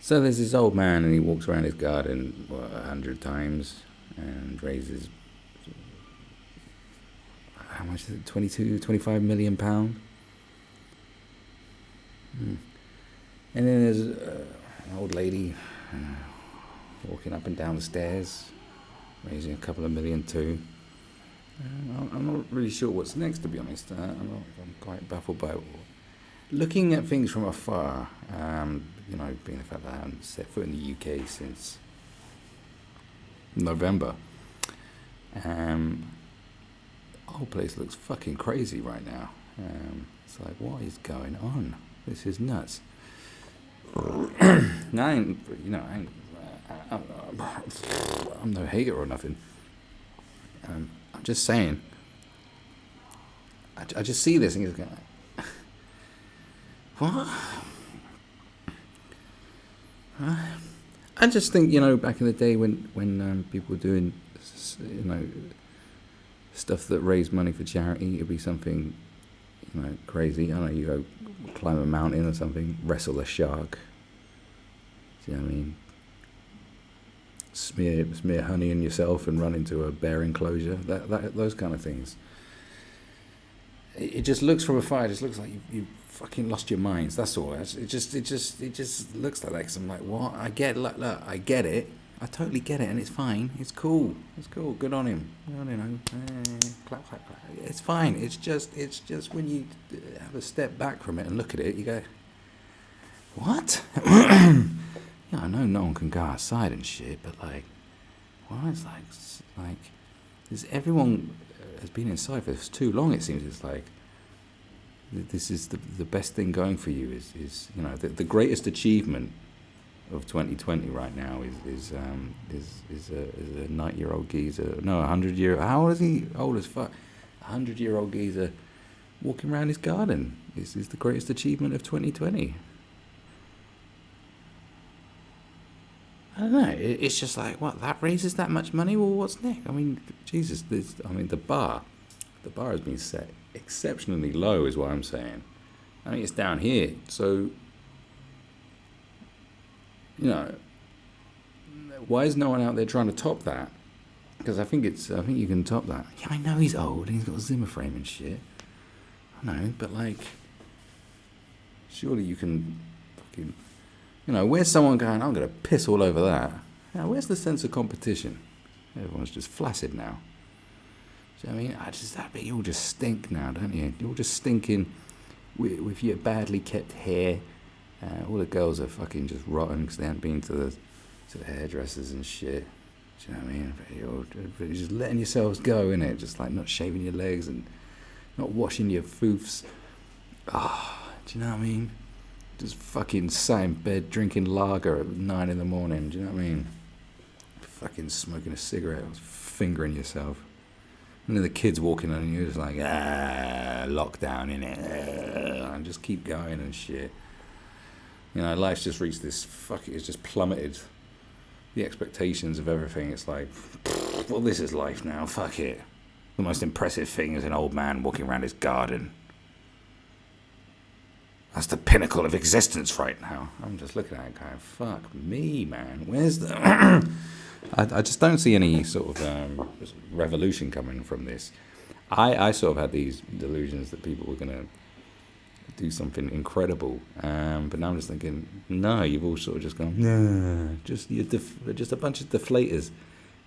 So there's this old man, and he walks around his garden 100 times and raises how much is it? 22, 25 million pound. And then there's an old lady walking up and down the stairs, raising a couple of million too. I'm not really sure what's next, to be honest. I'm quite baffled by it. Looking at things from afar. Being the fact that I haven't set foot in the UK since November. The whole place looks fucking crazy right now. It's like, what is going on? This is nuts. Now, I'm no hater or nothing. I'm just saying. I just see this and go, what? I just think, back in the day when people were doing, stuff that raised money for charity, it'd be something, crazy. I don't know, you go climb a mountain or something, wrestle a shark. Do you know what I mean? Smear honey in yourself and run into a bear enclosure. Those kind of things. It just looks from afar. It just looks like you fucking lost your minds. That's all. It just looks like that. Cause I'm like, what? I get. Look, I get it. I totally get it, and it's fine. It's cool. It's cool. Good on him. Clap, clap, clap. It's fine. It's just when you have a step back from it and look at it, you go, what? Yeah, I know no one can go outside and shit, but like, well, it's like, is everyone has been inside for too long. It seems it's like this is the best thing going for you is the greatest achievement of 2020 right now is a 90-year-old geezer. No, 100-year. How old is he? Old as fuck. 100-year-old geezer walking around his garden is the greatest achievement of 2020. I don't know. It's just like, what, that raises that much money? Well, what's next? I mean, Jesus. The bar has been set exceptionally low, is what I'm saying. I mean, it's down here, so why is no one out there trying to top that? Because I think you can top that. Yeah, I know he's old and he's got a Zimmer frame and shit. I know, but like, surely you can fucking. Where's someone going, I'm going to piss all over that? Now, where's the sense of competition? Everyone's just flaccid now. Do you know what I mean? You all just stink now, don't you? You're all just stinking with your badly kept hair. All the girls are fucking just rotten because they haven't been to the hairdressers and shit. Do you know what I mean? You're just letting yourselves go, innit? Just like not shaving your legs and not washing your foofs. Do you know what I mean? Just fucking sat in bed drinking lager at 9 in the morning. Do you know what I mean? Fucking smoking a cigarette, fingering yourself. And then the kids walking on you, just like, lockdown in it, and just keep going and shit. Life's just reached this it's just plummeted. The expectations of everything, it's like, well, this is life now, fuck it. The most impressive thing is an old man walking around his garden. That's the pinnacle of existence right now. I'm just looking at it going, fuck me, man. Where's the... I just don't see any sort of revolution coming from this. I sort of had these delusions that people were going to do something incredible. But now I'm just thinking, no, you've all sort of just gone, nah. You're just a bunch of deflators.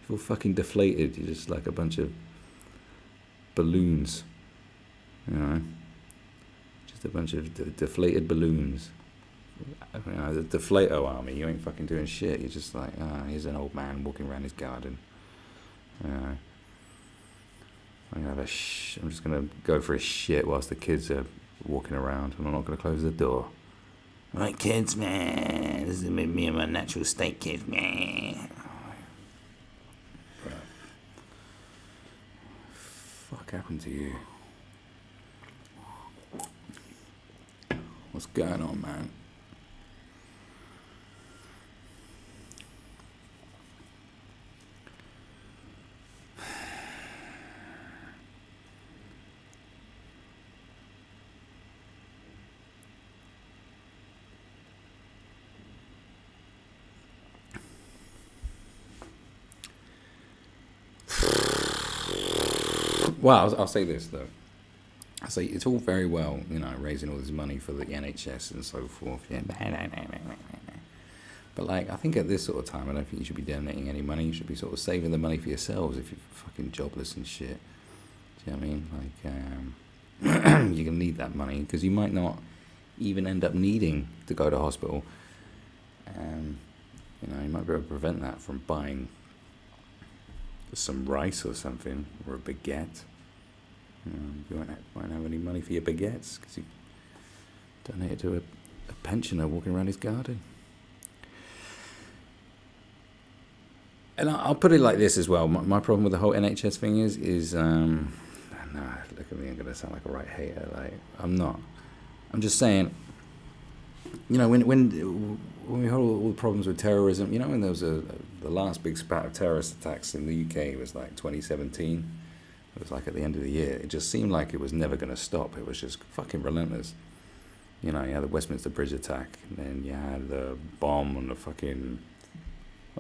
You're all fucking deflated. You're just like a bunch of balloons. Just a bunch of deflated balloons. The deflato army, you ain't fucking doing shit. You're just like, here's an old man walking around his garden. I'm just gonna go for a shit whilst the kids are walking around, and I'm not gonna close the door. Right, kids, man. This is me in my natural state, kids, man. Fuck happened to you? What's going on, man? Well, I'll say this though. I say it's all very well, raising all this money for the NHS and so forth. Yeah, but like, I think at this sort of time, I don't think you should be donating any money. You should be sort of saving the money for yourselves if you're fucking jobless and shit. Do you know what I mean? Like, you're gonna need that money because you might not even end up needing to go to hospital. You might be able to prevent that from buying some rice or something, or a baguette. You won't have any money for your baguettes because you donated to a pensioner walking around his garden. And I'll put it like this as well. My problem with the whole NHS thing is no, look at me, I'm going to sound like a right hater. Like, I'm not. I'm just saying, when we had all the problems with terrorism, when there was the last big spat of terrorist attacks in the UK, it was like 2017. It was like at the end of the year. It just seemed like it was never going to stop. It was just fucking relentless. You had the Westminster Bridge attack, and then you had the bomb on the fucking,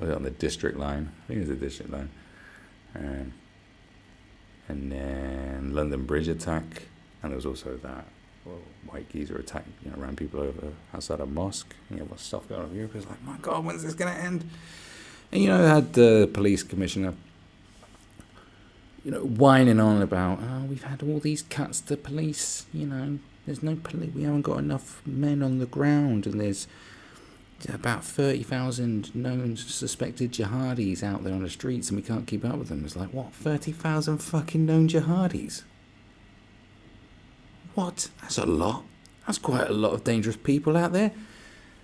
on the district line. I think it was the district line. And then London Bridge attack, and there was also that white geezer attack, ran people over outside a mosque. What's stuff going on in Europe? It's like, my God, when's this going to end? And they had the police commissioner, whining on about, we've had all these cuts to police, there's no police, we haven't got enough men on the ground, and there's about 30,000 known suspected jihadis out there on the streets, and we can't keep up with them. It's like, what, 30,000 fucking known jihadis? What? That's a lot. That's quite a lot of dangerous people out there.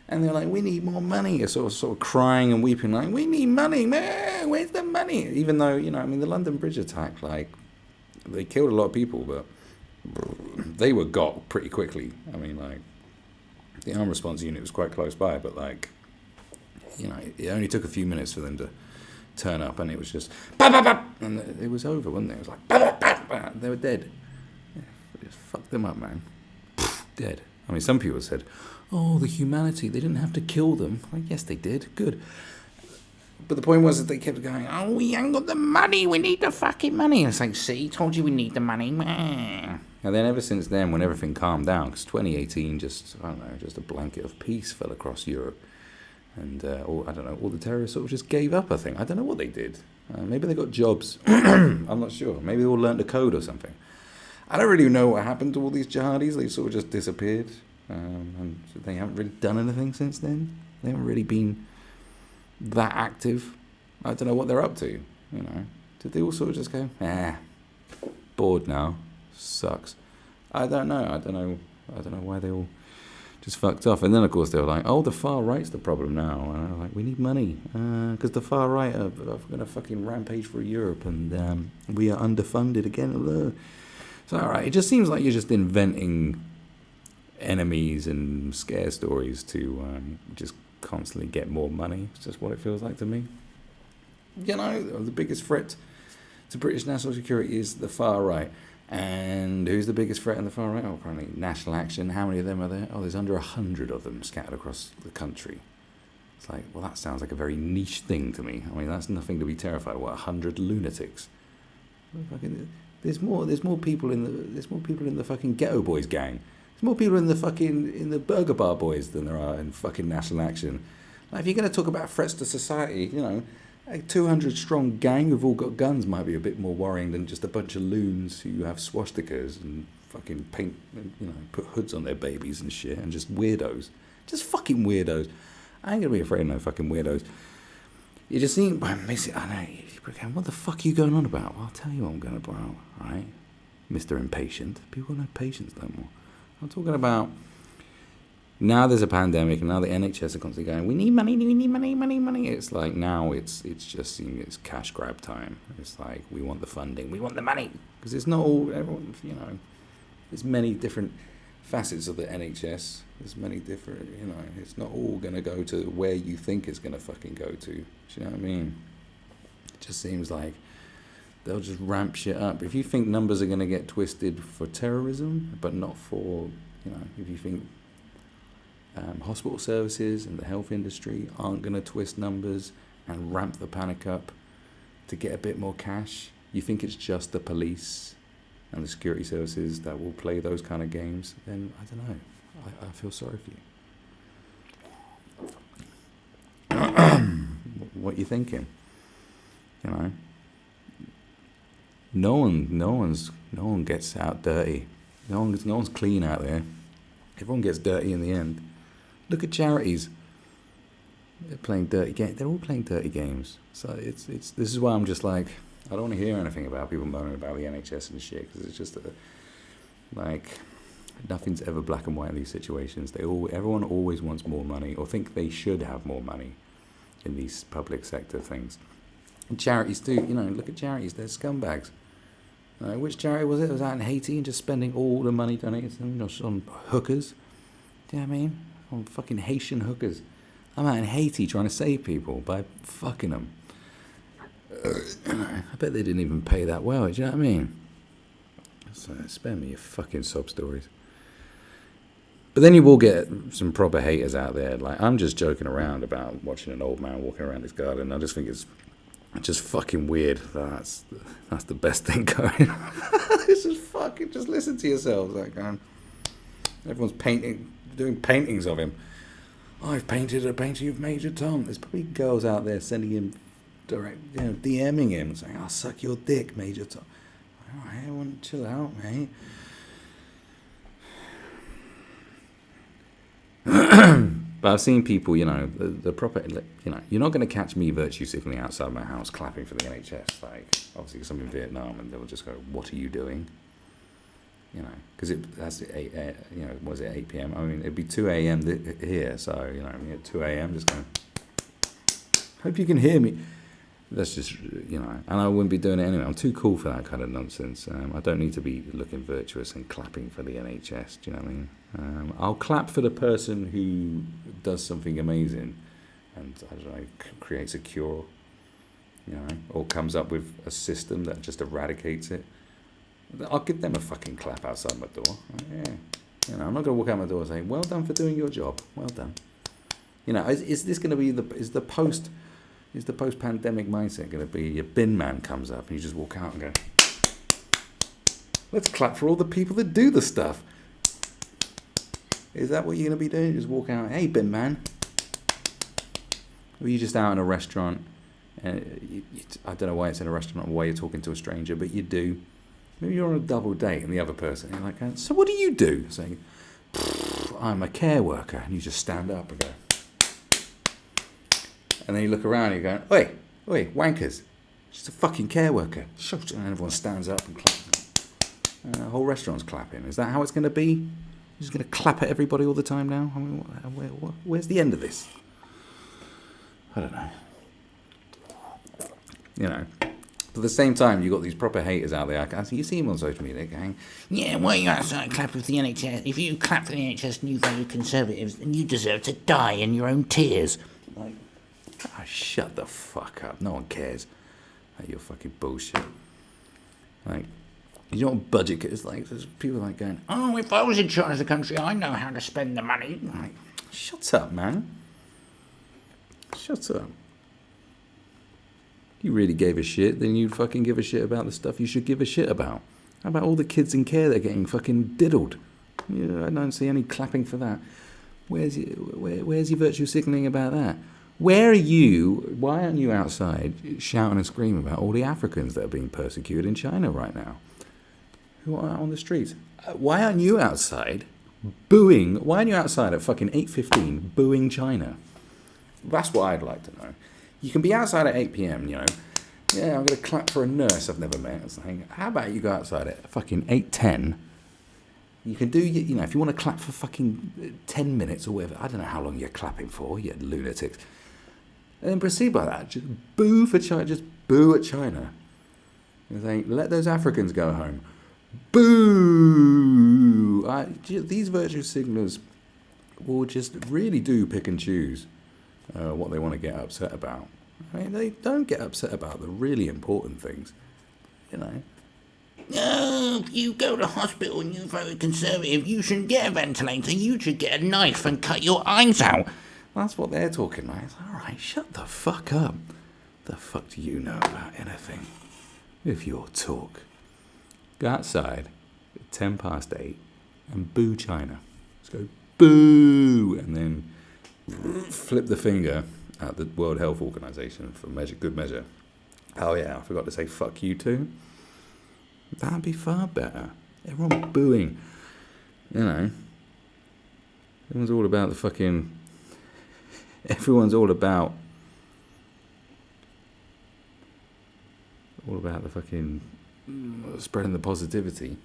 And they're like, we need more money. They're sort of crying and weeping, like, we need money, man. Where's the money? Even though, the London Bridge attack, like, they killed a lot of people, but they were got pretty quickly. The armed response unit was quite close by, but, it only took a few minutes for them to turn up, and it was just, bah, bah, bah, and it was over, wasn't it? It was like, bah, bah, bah, bah. They were dead. Yeah, just fucked them up, man. Dead. Some people said, oh, the humanity, they didn't have to kill them. Like, yes, they did. Good. But the point was that they kept going, oh, we ain't got the money. We need the fucking money. And it's like, see, told you we need the money. And then ever since then, when everything calmed down, because 2018 just a blanket of peace fell across Europe. And, all the terrorists sort of just gave up, I think. I don't know what they did. Maybe they got jobs. I'm not sure. Maybe they all learned to code or something. I don't really know what happened to all these jihadis. They sort of just disappeared. And they haven't really done anything since then. They haven't really been that active. I don't know what they're up to, Did they all sort of just go, bored now, sucks. I don't know why they all just fucked off. And then, of course, they were like, oh, the far right's the problem now. And I was like, we need money, because the far right are going to fucking rampage through Europe, and we are underfunded again. So, all right, it just seems like you're just inventing enemies and scare stories to just constantly get more money. It's just what it feels like to me. The biggest threat to British national security is the far right. And who's the biggest threat in the far right? Oh, apparently National Action. How many of them are there? Oh, there's under 100 of them scattered across the country. It's like, well, that sounds like a very niche thing to me. That's nothing to be terrified of. What, 100 lunatics? There's more people in the fucking Ghetto Boys gang. There's more people in the Burger Bar Boys than there are in fucking National Action. Like, if you're going to talk about threats to society, a 200 strong gang who've all got guns might be a bit more worrying than just a bunch of loons who have swastikas and fucking paint, put hoods on their babies and shit, and just weirdos. Just fucking weirdos. I ain't going to be afraid of no fucking weirdos. You just seem, I know, people go, what the fuck are you going on about? Well, I'll tell you what I'm going about, right? Mr. Impatient. People have no patience no more. I'm talking about, now there's a pandemic, and now the NHS are constantly going, we need money. It's like, now it's just seeing it's cash grab time. It's like, we want the funding, we want the money. Because it's not all, everyone, there's many different facets of the NHS. There's many different, it's not all going to go to where you think it's going to fucking go to. Do you know what I mean? It just seems like they'll just ramp shit up. If you think numbers are going to get twisted for terrorism, but not for, if you think hospital services and the health industry aren't going to twist numbers and ramp the panic up to get a bit more cash, you think it's just the police and the security services that will play those kind of games, then I don't know. I feel sorry for you. What are you thinking? You know, no one gets out dirty. No one's clean out there. Everyone gets dirty in the end. Look at charities. They're playing dirty games. They're all playing dirty games. So it's this is why I'm just like, I don't want to hear anything about people moaning about the NHS and shit, because it's just like nothing's ever black and white in these situations. Everyone always wants more money, or think they should have more money in these public sector things. And charities too. You know, look at charities. They're scumbags. Which charity was it? It was out in Haiti and just spending all the money donated on hookers. Do you know what I mean? On fucking Haitian hookers. I'm out in Haiti trying to save people by fucking them. I bet they didn't even pay that well. Do you know what I mean? So spare me your fucking sob stories. But then you will get some proper haters out there. Like, I'm just joking around about watching an old man walking around his garden. I just think it's just fucking weird. That's the best thing going. It's just fucking, just listen to yourselves. Like, everyone's doing paintings of him. I've painted a painting of Major Tom. There's probably girls out there sending him direct, DMing him, saying, "I'll suck your dick, Major Tom." All right, everyone chill out, mate. But I've seen people, the proper, you're not going to catch me virtue signaling outside my house clapping for the NHS. Like, obviously, because I'm in Vietnam, and they'll just go, "What are you doing?" Because that's 8, was it 8 p.m.? I mean, it'd be 2 a.m. here, so, at 2 a.m. just going, hope you can hear me. That's just, and I wouldn't be doing it anyway. I'm too cool for that kind of nonsense. I don't need to be looking virtuous and clapping for the NHS. Do you know what I mean? I'll clap for the person who does something amazing and, I don't know, creates a cure, or comes up with a system that just eradicates it. I'll give them a fucking clap outside my door. Yeah. I'm not going to walk out my door and say, "Well done for doing your job. Well done." Is this going to be is the post-pandemic mindset going to be your bin man comes up and you just walk out and go, "Let's clap for all the people that do the stuff." Is that what you're going to be doing? Just walk out, "Hey, bin man." Or are you just out in a restaurant and I don't know why it's in a restaurant or why you're talking to a stranger, but you do. Maybe you're on a double date and the other person, you're like, "So what do you do?" Saying, "I'm a care worker." And you just stand up and go. And then you look around and you go, Oi, wankers. Just a fucking care worker. And everyone stands up and claps. And the whole restaurant's clapping. Is that how it's going to be? You're just going to clap at everybody all the time now? I mean, where's the end of this? I don't know. But at the same time, you've got these proper haters out there. You see them on social media going, "Yeah, why are you outside clapping for the NHS? If you clap for the NHS and you vote Conservatives, then you deserve to die in your own tears." Like, shut the fuck up. No one cares. Like, you're fucking bullshit. Like, you know what budget is like? There's people like going, "Oh, if I was in charge of the country, I know how to spend the money." Like, shut up, man. Shut up. If you really gave a shit, then you'd fucking give a shit about the stuff you should give a shit about. How about all the kids in care that are getting fucking diddled? I don't see any clapping for that. Where's your virtue signalling about that? Why aren't you outside shouting and screaming about all the Africans that are being persecuted in China right now? Who are out on the streets? Why aren't you outside booing? Why aren't you outside at fucking 8:15 booing China? That's what I'd like to know. You can be outside at 8 p.m, Yeah, I'm going to clap for a nurse I've never met. It's like, how about you go outside at fucking 8:10? You can do, if you want to clap for fucking 10 minutes or whatever. I don't know how long you're clapping for, you lunatics. And then proceed by that. Just boo for China. Just boo at China. And say, let those Africans go home. Boo! These virtue signalers will just really do pick and choose what they want to get upset about. I mean, they don't get upset about the really important things. "Oh, if you go to hospital and you vote Conservative, you shouldn't get a ventilator. You should get a knife and cut your eyes out." That's what they're talking like. It's all right, shut the fuck up. The fuck do you know about anything? With your talk. Go outside at 10 past 8 and boo China. Let's go boo, and then flip the finger at the World Health Organization for good measure. Oh yeah, I forgot to say fuck you too. That'd be far better. Everyone booing. You know. Everyone's all about the fucking... Everyone's all about the fucking spreading the positivity.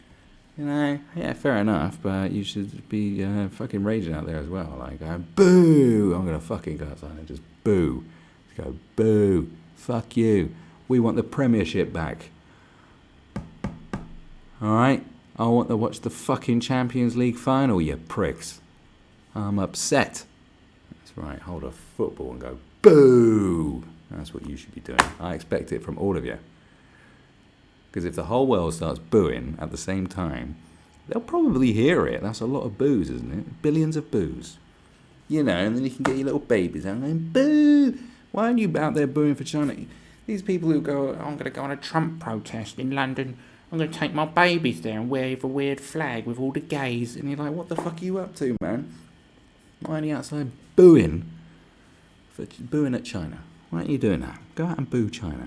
You know, yeah, fair enough, but you should be fucking raging out there as well. Like, boo! I'm going to fucking go outside and just boo. Just go, boo. Fuck you. We want the Premiership back. Alright? I want to watch the fucking Champions League final, you pricks. I'm upset. That's right, hold a football and go, boo! That's what you should be doing. I expect it from all of you. Because if the whole world starts booing at the same time, they'll probably hear it. That's a lot of boos, isn't it? Billions of boos. You know, and then you can get your little babies out going, boo! Why aren't you out there booing for China? These people who go, I'm going to go on a Trump protest in London. I'm going to take my babies there and wave a weird flag with all the gays. And you're like, what the fuck are you up to, man? Why aren't you outside booing at China? Why aren't you doing that? Go out and boo China.